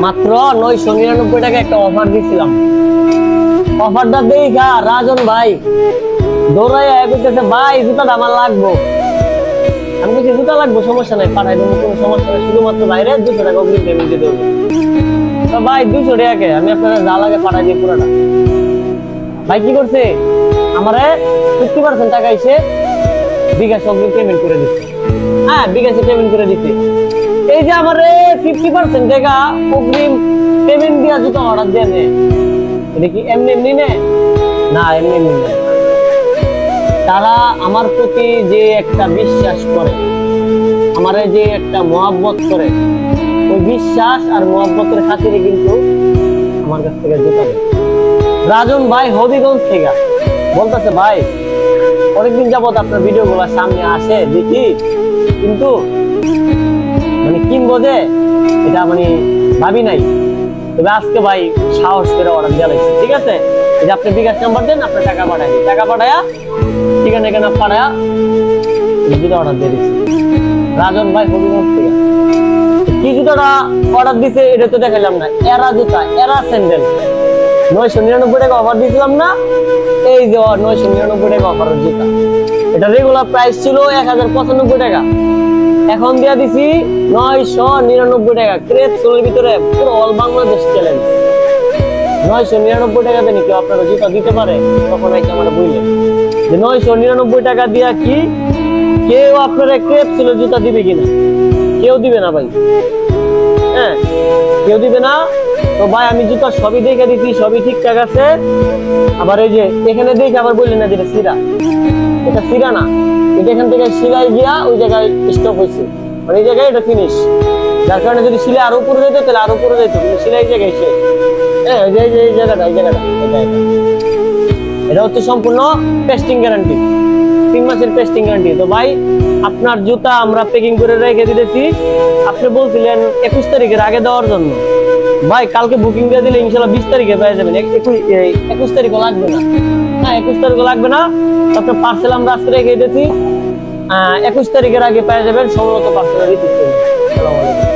মাত্র 999 টাকা একটা অফার দিছিলাম। অফারটা দেখা রাজন ভাই দৌড়াইয়া কইতেছে ভাই জুতাটা আমার লাগবো। আমি বলছি জুতা লাগবে, সমস্যা নাই, পাঠাই দেবো, কোনো সমস্যা নাই, শুধুমাত্র বাইরে 200 টাকা অগ্রিম পেমেন্ট দিতে হবে। তো ভাই 200 টাকাকে আমি আপনাদের যা লাগে পাঠাই দিই পুরোটা। ভাই কি করছে, আমারে 50% টাকা এসে বিকাশ অগ্রিম পেমেন্ট করে দিচ্ছে। হ্যাঁ, বিকাশে পেমেন্ট করে দিচ্ছে। এই যে আমারে 50% টাকা অগ্রিম পেমেন্ট দিয়া জুতা অর্ডার দিয়ে নে, এটা কি এমনি এমনি নে? না, এমনি এমনি না। তারা আমার প্রতি যে একটা বিশ্বাস করে, আমারে যে একটা মহব্বত করে, ওই বিশ্বাস আর মহব্বতের খাতিরে কিন্তু আমার কাছ থেকে জুতা নেয়। রাজন ভাই হবিগঞ্জ থেকে বলতেছে ভাই অনেকদিন যাবত আপনার ভিডিও গুলা সামনে আসে দেখি, কিন্তু মানে কিনবো যে এটা মানে ভাবি নাই, তবে আজকে ভাই সাহস করে অর্ডার দেওয়া লাগছে। ঠিক আছে, এই যে আপনি বিকাশ নাম্বার দেন, আপনার টাকা পাঠাই, টাকা পাঠায়া ঠিকানা এখানে পাঠায়া জুতা অর্ডার দিয়ে দিচ্ছি। রাজন ভাই হবিগঞ্জ থেকে কি জুতাটা অর্ডার দিছে এটা তো দেখালাম না। এরা জুতা, এরা স্যান্ডেল 999 টাকা অফার দিয়েছিলাম না, এই যে 999 টাকা অফারের জুতা। এটা রেগুলার প্রাইস ছিল 1095 টাকা, এখন দিয়া দিছি 999 টাকা। ক্রেপ সোলের ভিতরে পুরো অল বাংলাদেশ চ্যালেঞ্জ। 999 টাকা দিয়ে কেউ আপনারা জুতা দিতে পারে? তখন আইকে আমরা বললেন যে 999 টাকা দিয়া কি কেউ আপনারা ক্রেপ সোলের জুতা দিবে কিনা? কেউ দিবে না ভাই, হ্যাঁ কেউ দিবে না। তো ভাই আমি জুতা সবই দেখে দিচ্ছি, সবই ঠিকঠাক আছে। আবার এই যে এখানে দেখে আবার বললেন না যেটা সিরা, এটা সিরা না, এটা এখান থেকে সিলাই গিয়া ওই জায়গায় স্টপ হয়েছে, মানে এই জায়গায় এটা ফিনিশ। যার কারণে যদি সিলাই আরো উপরে যেত তাহলে আরো উপরে যেত, কিন্তু সিলাই জায়গায় শেষ। হ্যাঁ, এই জায়গাটা এটা হচ্ছে সম্পূর্ণ পেস্টিং গ্যারান্টি, 3 মাসের পেস্টিং গ্যারান্টি। তো ভাই আপনার জুতা আমরা প্যাকিং করে রেখে দিতেছি। আপনি বলছিলেন 21 তারিখের আগে দেওয়ার জন্য, ভাই কালকে বুকিং দিয়ে দিলে ইনশাআল্লাহ 20 তারিখে পেয়ে যাবেন। 21 তারিখও লাগবে না। হ্যাঁ, 21 তারিখও লাগবে না। আপনার পার্সেল আমরা আজকে রেখে দিতেছি, 21 তারিখের আগে পেয়ে যাবেন। সম্ভবত পার্সেল রিসিভ করবেন। আসসালামু আলাইকুম।